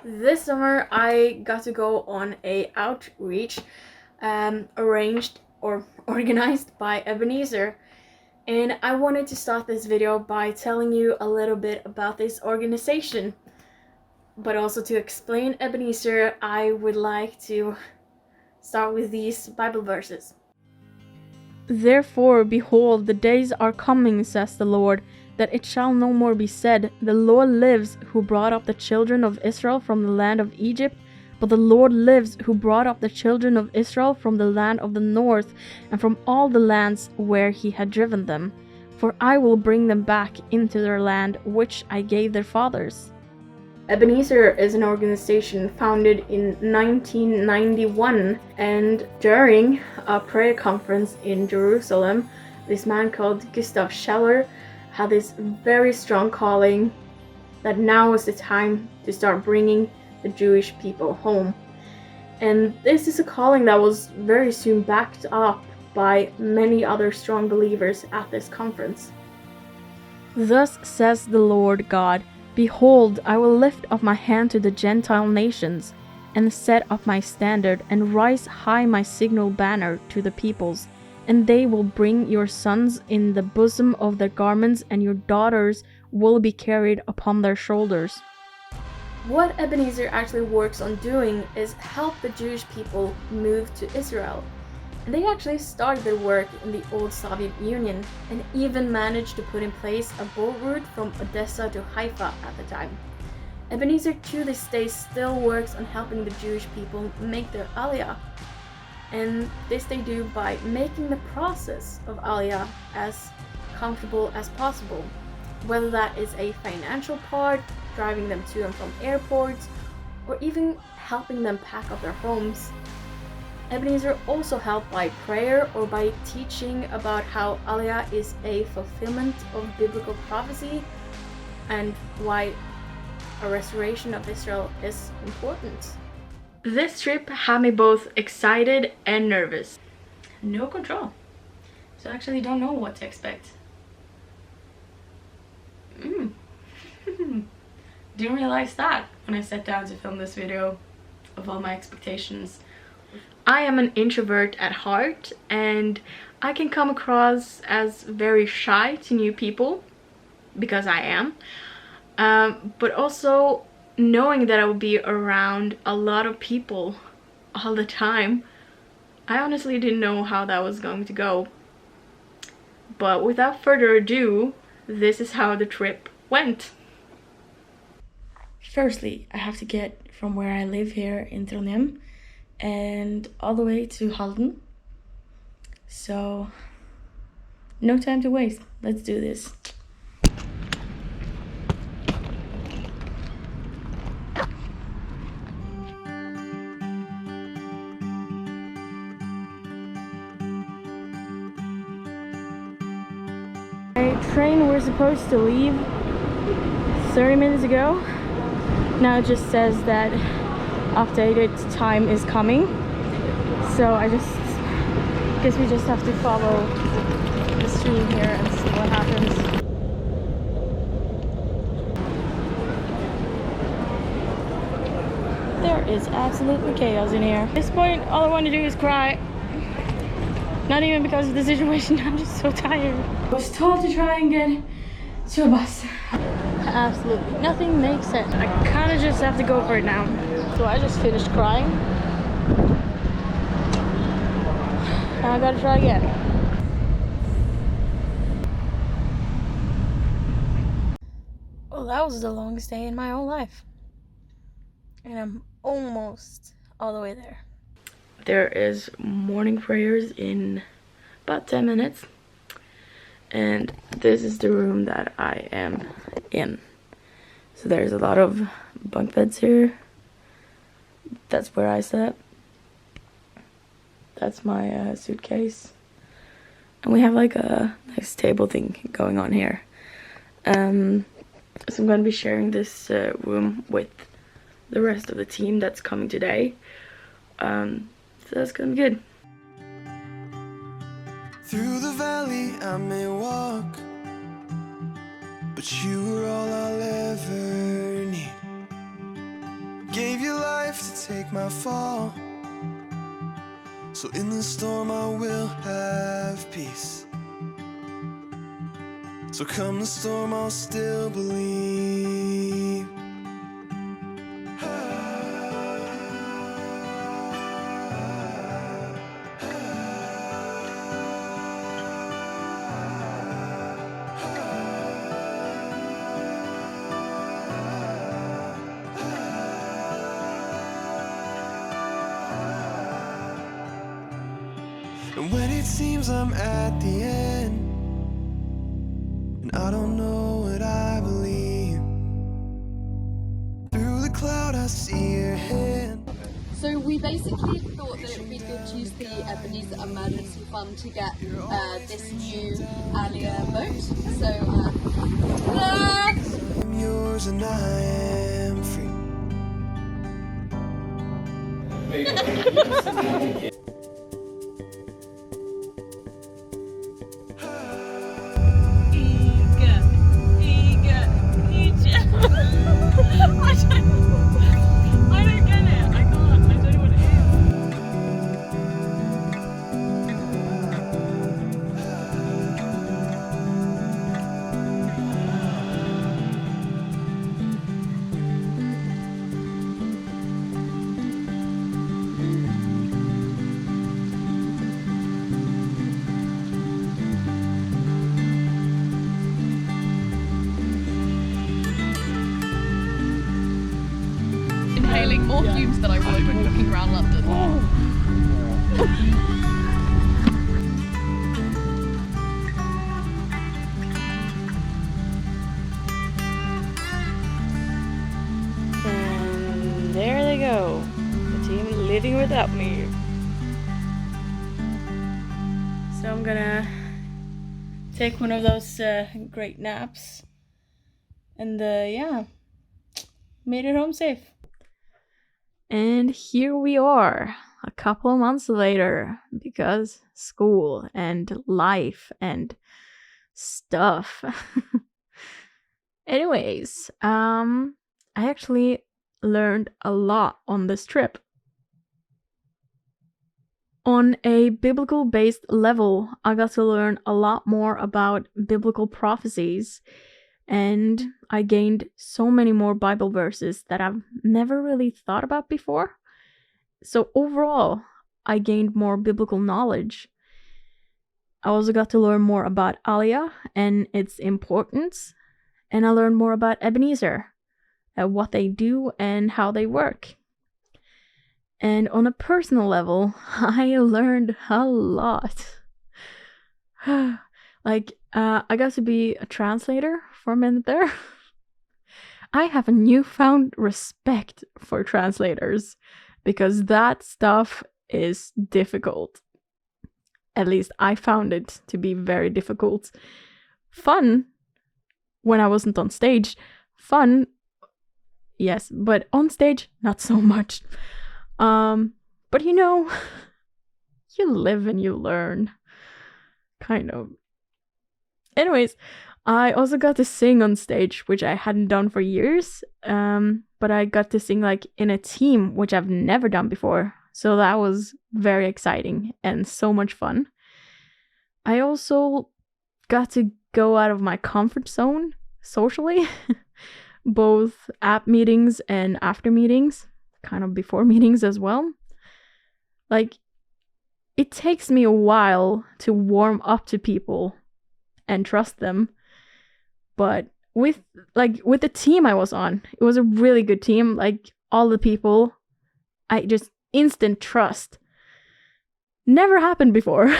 This summer I got to go on a outreach arranged or organized by Ebenezer, and I wanted to start this video by telling you a little bit about this organization. But also to explain Ebenezer, I would like to start with these Bible verses. Therefore, behold, the days are coming, says the Lord, that it shall no more be said, The Lord lives, who brought up the children of Israel from the land of Egypt, but the Lord lives, who brought up the children of Israel from the land of the north, and from all the lands where he had driven them. For I will bring them back into their land, which I gave their fathers. Ebenezer is an organization founded in 1991, and during a prayer conference in Jerusalem, this man called Gustav Scheller had this very strong calling that now was the time to start bringing the Jewish people home. And this is a calling that was very soon backed up by many other strong believers at this conference. Thus says the Lord God, Behold, I will lift up my hand to the Gentile nations, and set up my standard, and rise high my signal banner to the peoples, and they will bring your sons in the bosom of their garments, and your daughters will be carried upon their shoulders. What Ebenezer actually works on doing is help the Jewish people move to Israel. And they actually started their work in the old Soviet Union and even managed to put in place a boat route from Odessa to Haifa at the time. Ebenezer to this day still works on helping the Jewish people make their Aliyah. And this they do by making the process of Aliyah as comfortable as possible. Whether that is a financial part, driving them to and from airports, or even helping them pack up their homes. Ebenezer also helped by prayer or by teaching about how Aliyah is a fulfillment of biblical prophecy and why a restoration of Israel is important. This trip had me both excited and nervous. No control. So I actually don't know what to expect. Didn't realize that when I sat down to film this video of all my expectations. I am an introvert at heart, and I can come across as very shy to new people, because I am. But also knowing that I will be around a lot of people all the time, I honestly didn't know how that was going to go. But without further ado, this is how the trip went. Firstly, I have to get from where I live here in Trondheim and all the way to Halden. So, no time to waste. Let's do this. My train was supposed to leave 30 minutes ago. Now it just says that updated time is coming. So I guess we just have to follow the stream here and see what happens. There is absolutely chaos in here. At this point, all I want to do is cry. Not even because of the situation, I'm just so tired. I was told to try and get to a bus. Absolutely nothing makes sense. I kind of just have to go for it now. So I just finished crying. Now I gotta try again. Well, that was the longest day in my whole life. And I'm almost all the way there. There is morning prayers in about 10 minutes. And this is the room that I am in. So there's a lot of bunk beds here. That's where I slept. That's my suitcase. And we have like a nice table thing going on here. So I'm going to be sharing this room with the rest of the team that's coming today. So that's going to be good. Through the valley I may walk, but you are all I'll ever need. to take my fall. So in the storm I will have peace. So come the storm, I'll still believe. And when it seems I'm at the end, and I don't know what I believe, through the cloud I see your hand. So we basically thought that it would be good to use the Ebenezer emergency fund to get this new Alia boat. So I'm yours and I am free. I don't get it. I can't. I don't know what it inhaling more fumes than I would when walking around London. And there they go. The team living without me. So I'm gonna take one of those great naps. And yeah, made it home safe. And here we are, a couple of months later, because school and life and stuff. Anyways, I actually learned a lot on this trip. On a biblical-based level, I got to learn a lot more about biblical prophecies, and I gained so many more Bible verses that I've never really thought about before. So overall, I gained more biblical knowledge. I also got to learn more about Aliyah and its importance, and I learned more about Ebenezer, what they do and how they work. And on a personal level, I learned a lot. I got to be a translator for a minute there. I have a newfound respect for translators because that stuff is difficult. At least I found it to be very difficult. Fun when I wasn't on stage. Fun, yes, but on stage, not so much. But you know, you live and you learn. Kind of. Anyways, I also got to sing on stage, which I hadn't done for years. But I got to sing like in a team, which I've never done before. So that was very exciting and so much fun. I also got to go out of my comfort zone socially, both at meetings and after meetings, kind of before meetings as well. Like, it takes me a while to warm up to people and trust them. But with the team I was on, it was a really good team. Like, all the people, I just instant trust. Never happened before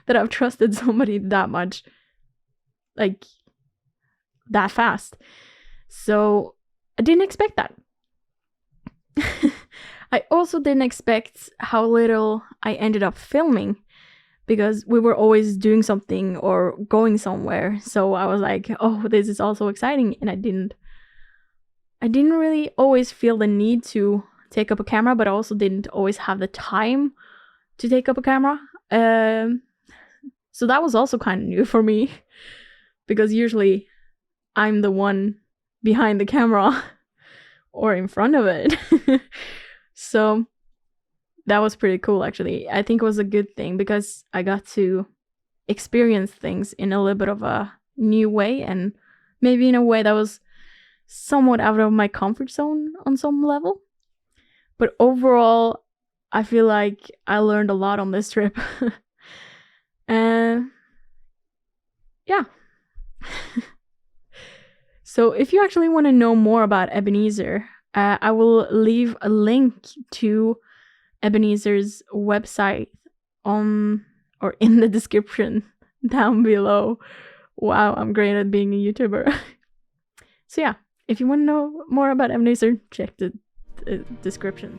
that I've trusted somebody that much, like, that fast. So I didn't expect that. I also didn't expect how little I ended up filming, because we were always doing something or going somewhere. So I was like, oh, this is also exciting. And I didn't really always feel the need to take up a camera, but I also didn't always have the time to take up a camera. So that was also kind of new for me, because usually I'm the one behind the camera or in front of it. So that was pretty cool, actually. I think it was a good thing because I got to experience things in a little bit of a new way, and maybe in a way that was somewhat out of my comfort zone on some level. But overall, I feel like I learned a lot on this trip. And yeah. So if you actually want to know more about Ebenezer, I will leave a link to Ebenezer's website on or in the description down below. Wow, I'm great at being a YouTuber. So yeah, if you want to know more about Ebenezer, check the description.